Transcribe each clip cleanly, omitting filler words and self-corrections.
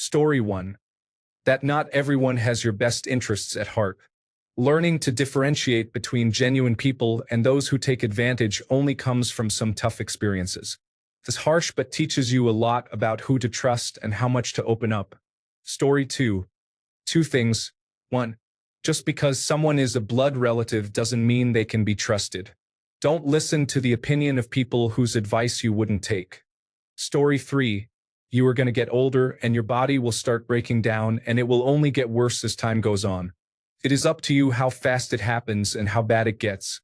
Story 1. That not everyone has your best interests at heart. Learning to differentiate between genuine people and those who take advantage only comes from some tough experiences. It's harsh but teaches you a lot about who to trust and how much to open up. Story 2. Two things. 1. Just because someone is a blood relative doesn't mean they can be trusted. Don't listen to the opinion of people whose advice you wouldn't take. Story 3. You are going to get older and your body will start breaking down, and it will only get worse as time goes on. It is up to you how fast it happens and how bad it gets.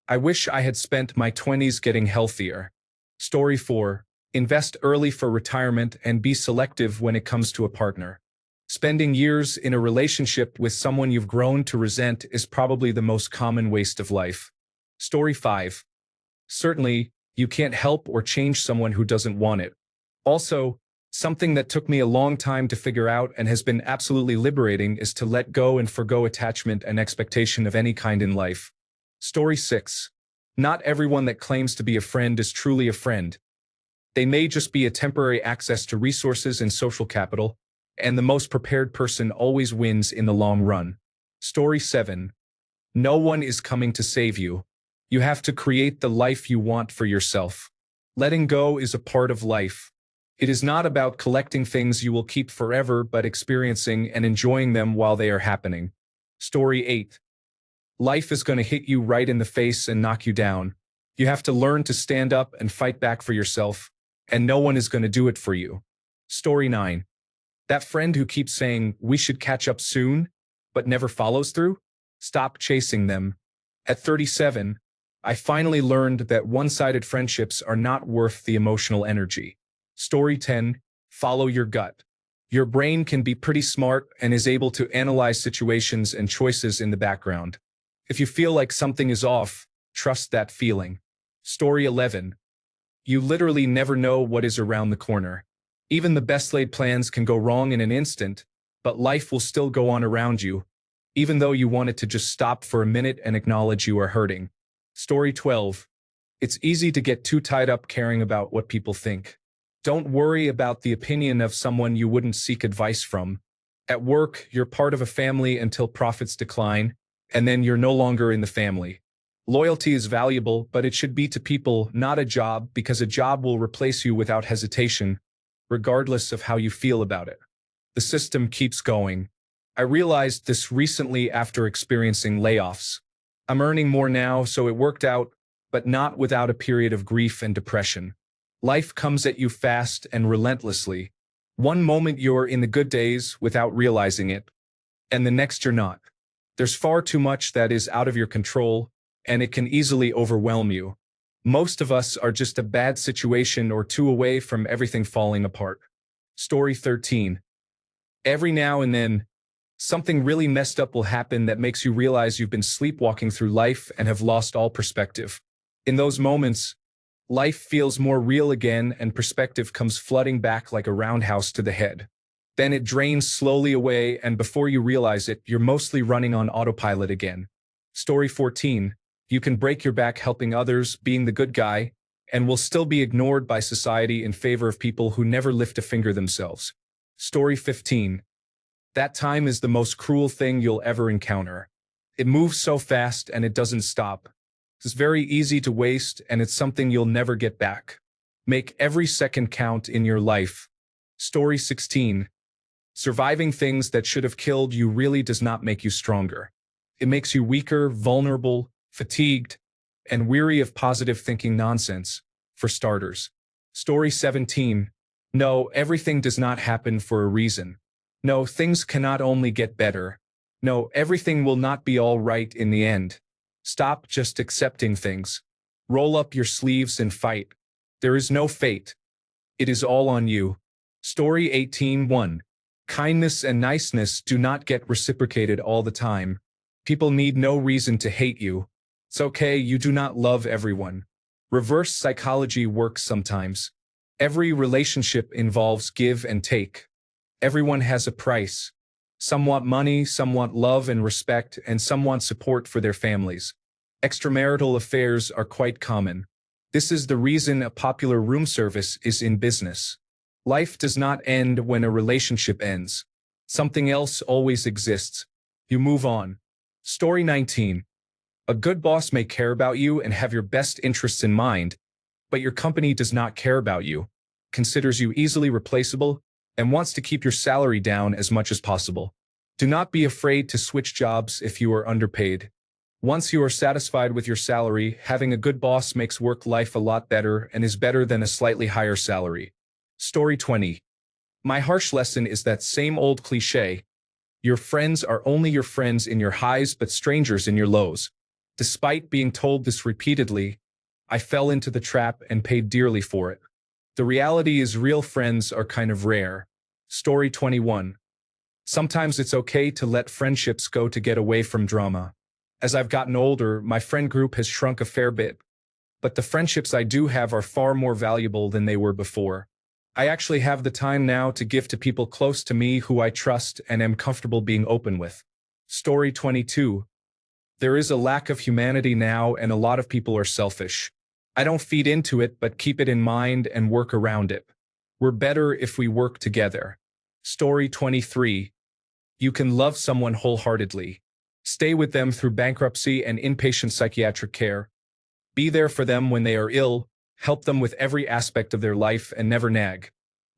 I wish I had spent my 20s getting healthier. Story 4. Invest early for retirement and be selective when it comes to a partner. Spending years in a relationship with someone you've grown to resent is probably the most common waste of life. Story 5. Certainly, you can't help or change someone who doesn't want it. Also, something that took me a long time to figure out and has been absolutely liberating is to let go and forgo attachment and expectation of any kind in life. Story 6. Not everyone that claims to be a friend is truly a friend. They may just be a temporary access to resources and social capital, and the most prepared person always wins in the long run. Story 7. No one is coming to save you. You have to create the life you want for yourself. Letting go is a part of life. It is not about collecting things you will keep forever, but experiencing and enjoying them while they are happening. Story 8. Life is going to hit you right in the face and knock you down. You have to learn to stand up and fight back for yourself, and no one is going to do it for you. Story 9. That friend who keeps saying, "We should catch up soon," but never follows through? Stop chasing them. At 37, I finally learned that one-sided friendships are not worth the emotional energy. Story 10. Follow your gut. Your brain can be pretty smart and is able to analyze situations and choices in the background. If you feel like something is off, trust that feeling. Story 11. You literally never know what is around the corner. Even the best laid plans can go wrong in an instant, but life will still go on around you, even though you want it to just stop for a minute and acknowledge you are hurting. Story 12. It's easy to get too tied up caring about what people think. Don't worry about the opinion of someone you wouldn't seek advice from. At work, you're part of a family until profits decline, and then you're no longer in the family. Loyalty is valuable, but it should be to people, not a job, because a job will replace you without hesitation, regardless of how you feel about it. The system keeps going. I realized this recently after experiencing layoffs. I'm earning more now, so it worked out, but not without a period of grief and depression. Life comes at you fast and relentlessly. One moment you're in the good days without realizing it, and the next you're not. There's far too much that is out of your control, and it can easily overwhelm you. Most of us are just a bad situation or two away from everything falling apart. Story 13. Every now and then, something really messed up will happen that makes you realize you've been sleepwalking through life and have lost all perspective. In those moments, life feels more real again and perspective comes flooding back like a roundhouse to the head. Then it drains slowly away, and before you realize it, you're mostly running on autopilot again. Story 14. You can break your back helping others, being the good guy, and will still be ignored by society in favor of people who never lift a finger themselves. Story 15. That time is the most cruel thing you'll ever encounter. It moves so fast and it doesn't stop. It's very easy to waste, and it's something you'll never get back. Make every second count in your life. Story 16. Surviving things that should have killed you really does not make you stronger. It makes you weaker, vulnerable, fatigued, and weary of positive thinking nonsense, for starters. Story 17. No, everything does not happen for a reason. No, things cannot only get better. No, everything will not be all right in the end. Stop just accepting things. Roll up your sleeves and fight. There is no fate. It is all on you. Story 18:1. Kindness and niceness do not get reciprocated all the time. People need no reason to hate you. It's okay, you do not love everyone. Reverse psychology works sometimes. Every relationship involves give and take. Everyone has a price. Some want money, some want love and respect, and some want support for their families. Extramarital affairs are quite common. This is the reason a popular room service is in business. Life does not end when a relationship ends. Something else always exists. You move on. Story 19. A good boss may care about you and have your best interests in mind, but your company does not care about you, considers you easily replaceable, and wants to keep your salary down as much as possible. Do not be afraid to switch jobs if you are underpaid. Once you are satisfied with your salary, having a good boss makes work life a lot better and is better than a slightly higher salary. Story 20. My harsh lesson is that same old cliche. Your friends are only your friends in your highs but strangers in your lows. Despite being told this repeatedly, I fell into the trap and paid dearly for it. The reality is real friends are kind of rare. Story 21. Sometimes it's okay to let friendships go to get away from drama. As I've gotten older, my friend group has shrunk a fair bit. But the friendships I do have are far more valuable than they were before. I actually have the time now to give to people close to me who I trust and am comfortable being open with. Story 22. There is a lack of humanity now and a lot of people are selfish. I don't feed into it but keep it in mind and work around it. We're better if we work together. Story 23. You can love someone wholeheartedly. Stay with them through bankruptcy and inpatient psychiatric care. Be there for them when they are ill, help them with every aspect of their life and never nag.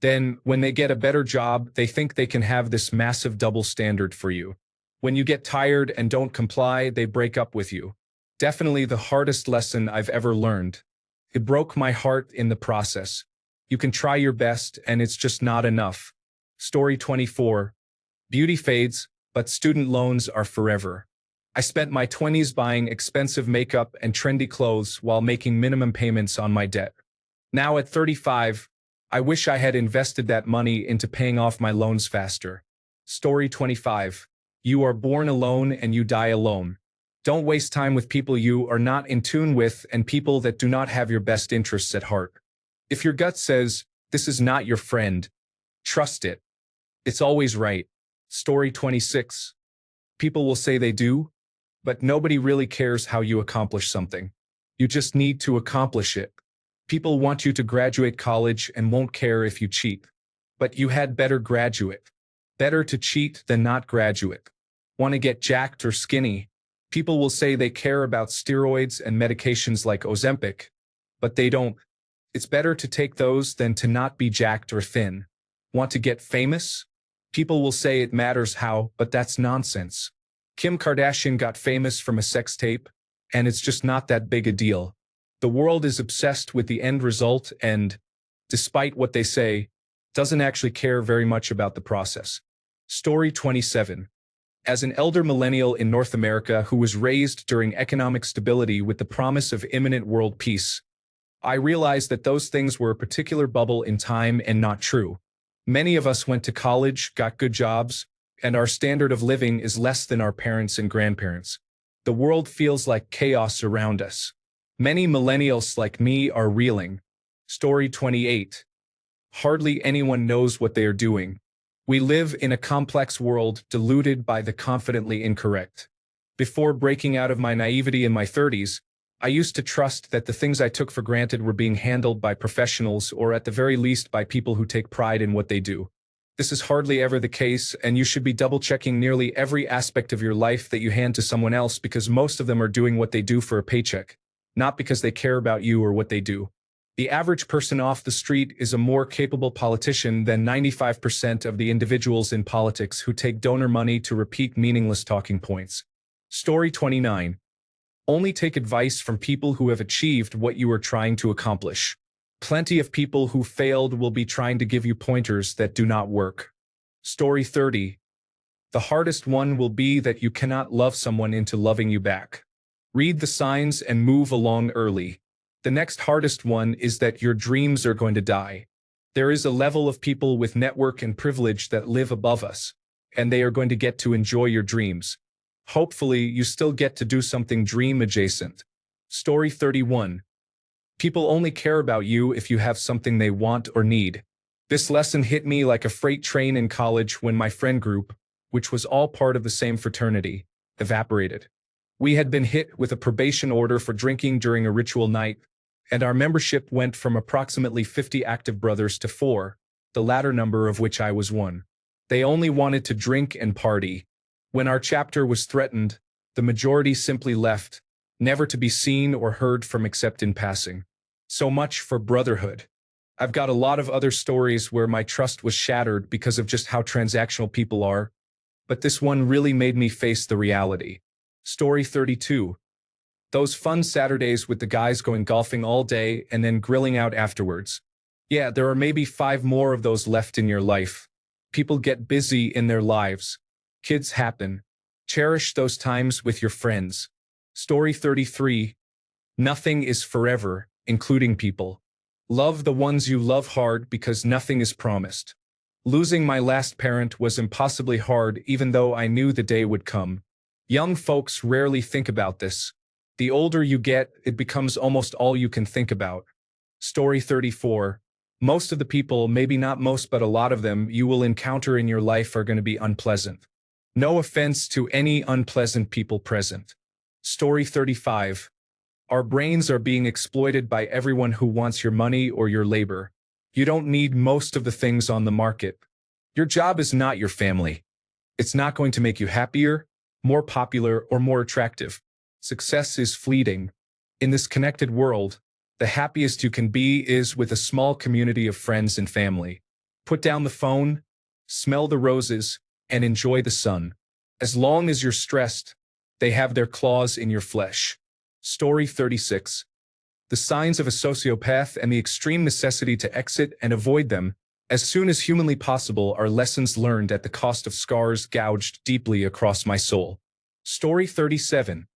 Then, when they get a better job, they think they can have this massive double standard for you. When you get tired and don't comply, they break up with you. Definitely the hardest lesson I've ever learned. It broke my heart in the process. You can try your best, and it's just not enough. Story 24. Beauty fades, but student loans are forever. I spent my 20s buying expensive makeup and trendy clothes while making minimum payments on my debt. Now at 35, I wish I had invested that money into paying off my loans faster. Story 25. You are born alone and you die alone. Don't waste time with people you are not in tune with and people that do not have your best interests at heart. If your gut says, this is not your friend, trust it. It's always right. Story 26. People will say they do, but nobody really cares how you accomplish something. You just need to accomplish it. People want you to graduate college and won't care if you cheat. But you had better graduate. Better to cheat than not graduate. Want to get jacked or skinny? People will say they care about steroids and medications like Ozempic, but they don't. It's better to take those than to not be jacked or thin. Want to get famous? People will say it matters how, but that's nonsense. Kim Kardashian got famous from a sex tape, and it's just not that big a deal. The world is obsessed with the end result and, despite what they say, doesn't actually care very much about the process. Story 27. As an elder millennial in North America who was raised during economic stability with the promise of imminent world peace, I realized that those things were a particular bubble in time and not true. Many of us went to college, got good jobs, and our standard of living is less than our parents and grandparents. The world feels like chaos around us. Many millennials like me are reeling. Story 28. Hardly anyone knows what they are doing. We live in a complex world deluded by the confidently incorrect. Before breaking out of my naivety in my 30s, I used to trust that the things I took for granted were being handled by professionals or at the very least by people who take pride in what they do. This is hardly ever the case, and you should be double-checking nearly every aspect of your life that you hand to someone else because most of them are doing what they do for a paycheck, not because they care about you or what they do. The average person off the street is a more capable politician than 95% of the individuals in politics who take donor money to repeat meaningless talking points. Story 29. Only take advice from people who have achieved what you are trying to accomplish. Plenty of people who failed will be trying to give you pointers that do not work. Story 30. The hardest one will be that you cannot love someone into loving you back. Read the signs and move along early. The next hardest one is that your dreams are going to die. There is a level of people with network and privilege that live above us, and they are going to get to enjoy your dreams. Hopefully, you still get to do something dream-adjacent. Story 31. People only care about you if you have something they want or need. This lesson hit me like a freight train in college when my friend group, which was all part of the same fraternity, evaporated. We had been hit with a probation order for drinking during a ritual night, and our membership went from approximately 50 active brothers to 4, the latter number of which I was one. They only wanted to drink and party. When our chapter was threatened, the majority simply left, never to be seen or heard from except in passing. So much for brotherhood. I've got a lot of other stories where my trust was shattered because of just how transactional people are, but this one really made me face the reality. Story 32. Those fun Saturdays with the guys going golfing all day and then grilling out afterwards. Yeah, there are maybe 5 more of those left in your life. People get busy in their lives. Kids happen. Cherish those times with your friends. Story 33. Nothing is forever, including people. Love the ones you love hard because nothing is promised. Losing my last parent was impossibly hard even though I knew the day would come. Young folks rarely think about this. The older you get, it becomes almost all you can think about. Story 34. Most of the people, maybe not most but a lot of them, you will encounter in your life are going to be unpleasant. No offense to any unpleasant people present. Story 35. Our brains are being exploited by everyone who wants your money or your labor. You don't need most of the things on the market. Your job is not your family. It's not going to make you happier, more popular, or more attractive. Success is fleeting. In this connected world, the happiest you can be is with a small community of friends and family. Put down the phone, smell the roses, and enjoy the sun. As long as you're stressed, they have their claws in your flesh. Story 36. The signs of a sociopath and the extreme necessity to exit and avoid them as soon as humanly possible are lessons learned at the cost of scars gouged deeply across my soul. Story 37.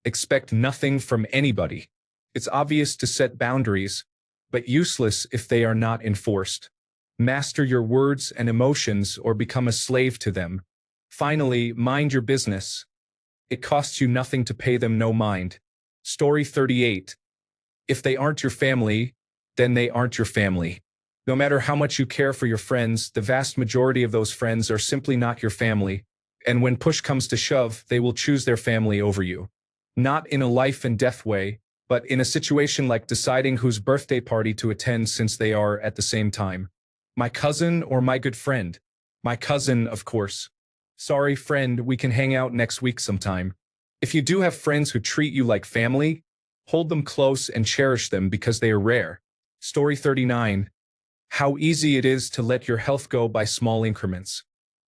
Expect nothing from anybody. It's obvious to set boundaries, but useless if they are not enforced. Master your words and emotions or become a slave to them. Finally, mind your business. It costs you nothing to pay them no mind. Story 38. If they aren't your family, then they aren't your family. No matter how much you care for your friends, the vast majority of those friends are simply not your family, and when push comes to shove, they will choose their family over you. Not in a life and death way, but in a situation like deciding whose birthday party to attend since they are at the same time. My cousin or my good friend? My cousin, of course. Sorry, friend, we can hang out next week sometime. If you do have friends who treat you like family, hold them close and cherish them because they are rare. Story 39. How easy it is to let your health go by small increments.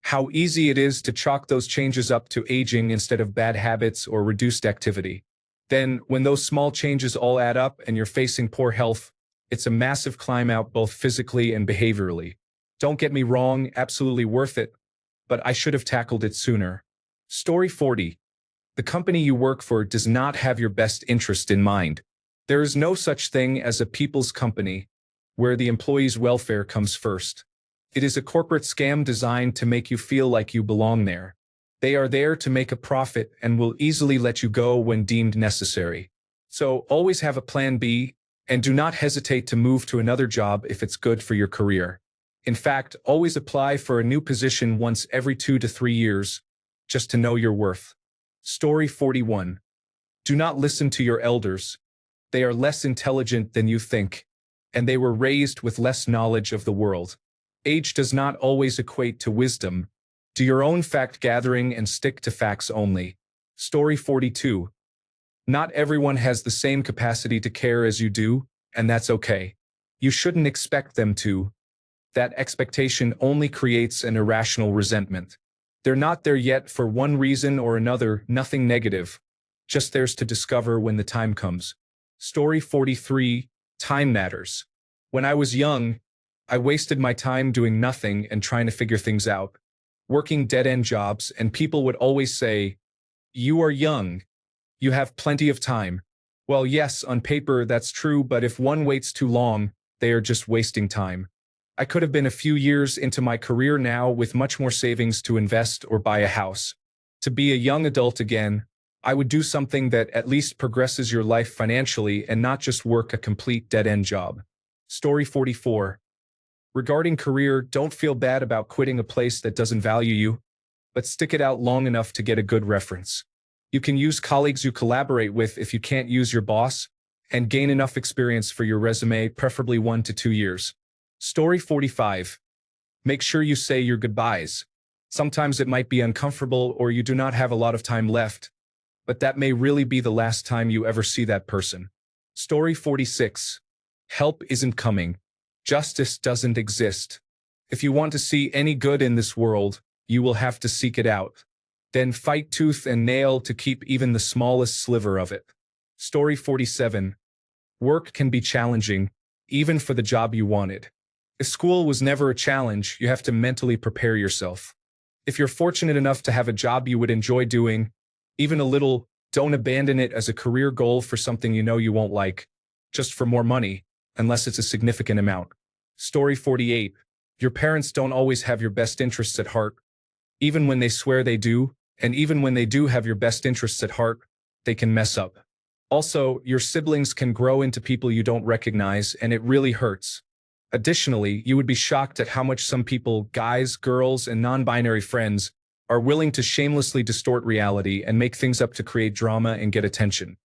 How easy it is to chalk those changes up to aging instead of bad habits or reduced activity. Then, when those small changes all add up and you're facing poor health, it's a massive climb out both physically and behaviorally. Don't get me wrong, absolutely worth it, but I should have tackled it sooner. Story 40. The company you work for does not have your best interest in mind. There is no such thing as a people's company, where the employee's welfare comes first. It is a corporate scam designed to make you feel like you belong there. They are there to make a profit and will easily let you go when deemed necessary. So always have a plan B, and do not hesitate to move to another job if it's good for your career. In fact, always apply for a new position once every 2 to 3 years, just to know your worth. Story 41. Do not listen to your elders. They are less intelligent than you think, and they were raised with less knowledge of the world. Age does not always equate to wisdom. Do your own fact-gathering and stick to facts only. Story 42. Not everyone has the same capacity to care as you do, and that's okay. You shouldn't expect them to. That expectation only creates an irrational resentment. They're not there yet for one reason or another, nothing negative. Just theirs to discover when the time comes. Story 43. Time matters. When I was young, I wasted my time doing nothing and trying to figure things out. Working dead-end jobs, and people would always say, "You are young. You have plenty of time." Well, yes, on paper that's true, but if one waits too long, they are just wasting time. I could have been a few years into my career now with much more savings to invest or buy a house. To be a young adult again, I would do something that at least progresses your life financially and not just work a complete dead-end job. Story 44. Regarding career, don't feel bad about quitting a place that doesn't value you, but stick it out long enough to get a good reference. You can use colleagues you collaborate with if you can't use your boss, and gain enough experience for your resume, preferably 1 to 2 years. Story 45. Make sure you say your goodbyes. Sometimes it might be uncomfortable or you do not have a lot of time left, but that may really be the last time you ever see that person. Story 46. Help isn't coming. Justice doesn't exist. If you want to see any good in this world, you will have to seek it out. Then fight tooth and nail to keep even the smallest sliver of it. Story 47. Work can be challenging, even for the job you wanted. If school was never a challenge, you have to mentally prepare yourself. If you're fortunate enough to have a job you would enjoy doing, even a little, don't abandon it as a career goal for something you know you won't like, just for more money, unless it's a significant amount. Story 48. Your parents don't always have your best interests at heart. Even when they swear they do, and even when they do have your best interests at heart, they can mess up. Also, your siblings can grow into people you don't recognize, and it really hurts. Additionally, you would be shocked at how much some people, guys, girls, and non-binary friends, are willing to shamelessly distort reality and make things up to create drama and get attention.